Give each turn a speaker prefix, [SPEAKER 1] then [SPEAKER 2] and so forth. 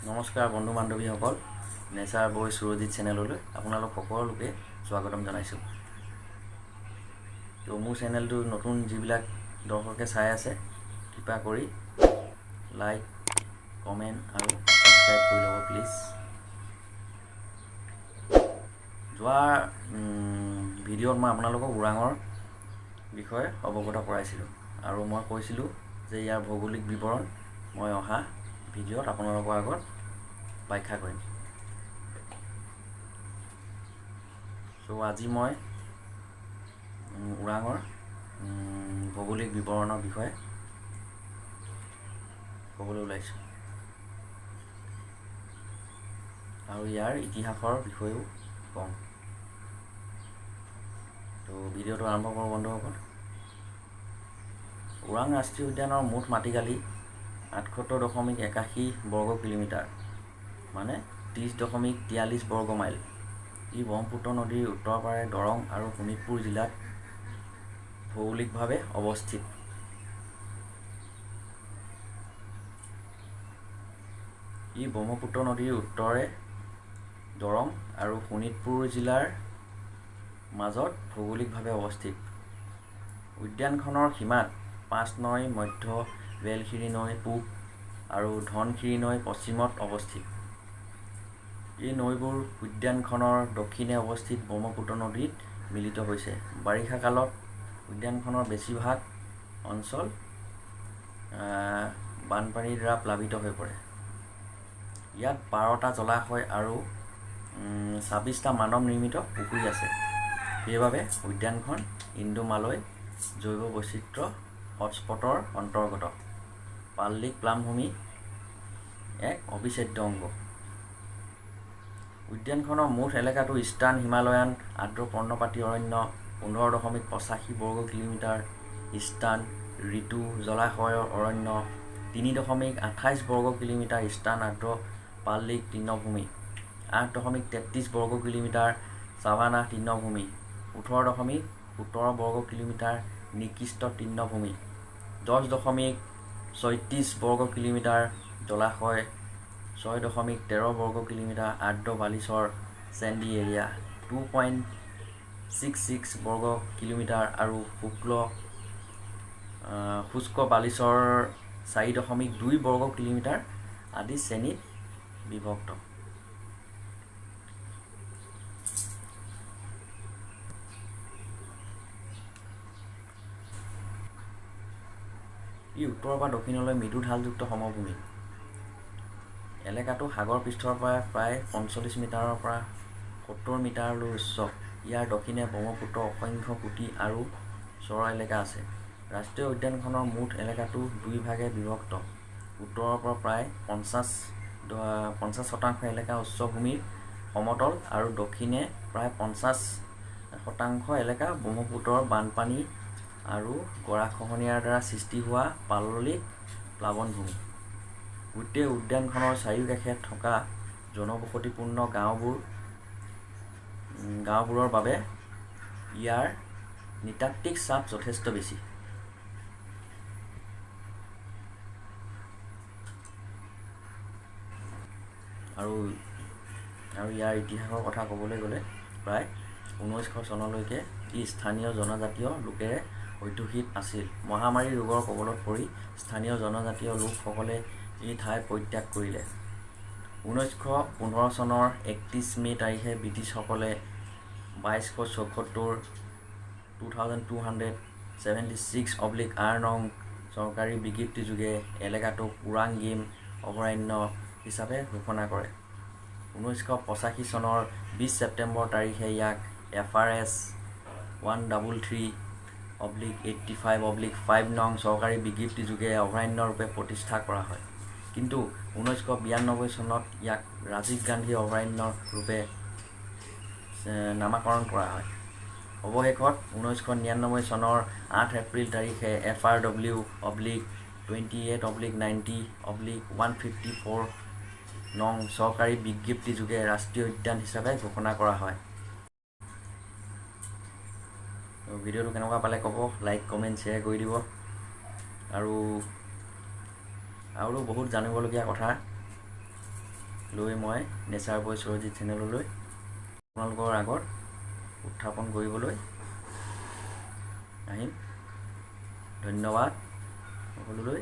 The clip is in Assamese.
[SPEAKER 1] নমস্কাৰ বন্ধু বান্ধৱীসকল, নেচাৰ বয় সুৰজিত চেনেললৈ আপোনালোক সকলোকে স্বাগতম জনাইছোঁ। তো মোৰ চেনেলটো নতুন যিবিলাক দৰ্শকে চাই আছে, কৃপা কৰি লাইক, কমেণ্ট আৰু ছাবস্ক্ৰাইব কৰি ল'ব প্লিজ। যোৱা ভিডিঅ'ত মই আপোনালোকক ওৰাঙৰ বিষয়ে অৱগত কৰাইছিলোঁ আৰু মই কৈছিলোঁ যে ইয়াৰ ভৌগোলিক বিৱৰণ মই অহা ভিডিঅ'ত আপোনালোকৰ আগত ব্যাখ্যা কৰিম। আজি মই ওৰাঙৰ ভৌগোলিক বিৱৰণৰ বিষয়ে ক'বলৈ ওলাইছোঁ আৰু ইয়াৰ ইতিহাসৰ বিষয়েও ক'ম। তো ভিডিঅ'টো আৰম্ভ কৰোঁ বন্ধুসকল। ওৰাং ৰাষ্ট্ৰীয় উদ্যানৰ মুঠ মাটিকালি ৭৮.৮১ বৰ্গ কিলোমিটাৰ, মানে 30.43 বৰ্গ মাইল। ই ব্ৰহ্মপুত্ৰ নদীৰ উত্তৰ পাৰে দৰং আৰু শোণিতপুৰ জিলাত ভৌগোলিকভাৱে অৱস্থিত। ই ব্ৰহ্মপুত্ৰ নদীৰ উত্তৰে দৰং আৰু শোণিতপুৰ জিলাৰ মাজত ভৌগোলিকভাৱে অৱস্থিত। উদ্যানখনৰ সীমাত ৫ নৈ মধ্য, বেলখিৰি নৈ পূব আৰু ধনশিৰি নৈ পশ্চিমত অৱস্থিত। এই নৈবোৰ উদ্যানখনৰ দক্ষিণে অৱস্থিত ব্ৰহ্মপুত্ৰ নদীত মিলিত হৈছে। বাৰিষা কালত উদ্যানখনৰ বেছিভাগ অঞ্চল বানপানীৰ দ্বাৰা প্লাবিত হৈ পৰে। ইয়াত ১২টা জলাশয় আৰু ২৬টা মানৱ নিৰ্মিত পুখুৰী আছে। সেইবাবে উদ্যানখন ইণ্ডো-মালয় জৈৱ বৈচিত্ৰ্য হটস্পটৰ অন্তৰ্গত। পাল্লিক প্লামভূমি এক অবিচ্ছেদ্য অংগ। উদ্যানখনৰ মুঠ এলেকাটো ইষ্টাৰ্ণ হিমালয়ান আৰ্দ্ৰ পৰ্ণপাতী অৰণ্য ১৫.৮৫ বৰ্গ কিলোমিটাৰ, ইষ্টাৰ্ণ ঋতু জলাশয়ৰ অৰণ্য ৩.২৮ বৰ্গ কিলোমিটাৰ, ইষ্টাৰ্ণ আৰ্দ্ৰ পাল্লিক তৃণভূমি ৮.৩৩ বৰ্গ কিলোমিটাৰ, ছাভানা তৃণভূমি ১৮.১৭ বৰ্গ কিলোমিটাৰ, নিকৃষ্ট তৃণভূমি ১০.৩৬ বৰ্গ কিলোমিটাৰ, জলাশয় ৬.১৩ বৰ্গ কিলোমিটাৰ, আৰ্দ্ৰ বালিচৰ চেণ্ডি এৰিয়া 2.66 বৰ্গ কিলোমিটাৰ আৰু শুষ্ক বালিচৰ ৪.২ বৰ্গ কিলোমিটাৰ আদি শ্ৰেণীত বিভক্ত। ই উত্তৰৰ পৰা দক্ষিণলৈ মৃদু ঢালযুক্ত সমভূমি। এলেকাটো সাগৰ পৃষ্ঠৰ পৰা প্ৰায় ৪৫ মিটাৰৰ পৰা ৭০ মিটাৰলৈ উচ্চ। ইয়াৰ দক্ষিণে ব্ৰহ্মপুত্ৰৰ অসংখ্য কুটি আৰু চৰ এলেকা আছে। ৰাষ্ট্ৰীয় উদ্যানখনৰ মুঠ এলেকাটো দুই ভাগে বিভক্ত। উত্তৰৰ পৰা প্ৰায় ৫০% এলেকা উচ্চভূমিৰ সমতল আৰু দক্ষিণে প্ৰায় ৫০% এলেকা ব্ৰহ্মপুত্ৰৰ বানপানী আৰু গৰাখহনীয়াৰ দ্বাৰা সৃষ্টি হোৱা পাললিক প্লাৱনভূমি। গোটেই উদ্যানখনৰ চাৰিওকাষে থকা জনবসতিপূৰ্ণ গাঁওবোৰৰ বাবে ইয়াৰ নৃতাত্ত্বিক চাপ যথেষ্ট বেছি। আৰু ইয়াৰ ইতিহাসৰ কথা ক'বলৈ গ'লে প্ৰায় ১৯০০ চনলৈকে ই স্থানীয় জনজাতীয় লোকেৰে অধ্যুষিত আছিল। মহামাৰী ৰোগৰ কবলত পৰি স্থানীয় জনজাতীয় লোকসকলে এই ঠাই পৰিত্যাগ কৰিলে। ১৯১৫ চনৰ ৩১ মে' তাৰিখে ব্ৰিটিছসকলে ২২৭৪/2276/R নং চৰকাৰী বিজ্ঞপ্তিযোগে এলেকাটোক ওৰাং গেম অভয়াৰণ্য হিচাপে ঘোষণা কৰে। ১৯৮৫ চনৰ ২০ ছেপ্টেম্বৰ তাৰিখে ইয়াক FRS 133/85/5 নং চৰকাৰী বিজ্ঞপ্তিযোগে অভয়াৰণ্য ৰূপে প্ৰতিষ্ঠা কৰা হয়। কিন্তু ১৯৯২ চনত ইয়াক ৰাজীৱ গান্ধী অভয়াৰণ্য ৰূপে নামাকৰণ কৰা হয়। অৱশেষত ১৯৯৯ চনৰ ৮ এপ্ৰিল তাৰিখে FRW/28/90/154 নং চৰকাৰী বিজ্ঞপ্তিযোগে ৰাষ্ট্ৰীয় উদ্যান হিচাপে ঘোষণা কৰা হয়। ভিডিঅ'টো কেনেকুৱা পালে ক'ব, লাইক কমেণ্ট শ্বেয়াৰ কৰি দিব। আৰু বহুত জানিবলগীয়া কথা লৈ মই নেচাৰ বয় সুৰজিত চেনেললৈ আপোনালোকৰ আগত উত্থাপন কৰিবলৈ আহিম। ধন্যবাদ সকলোলৈ।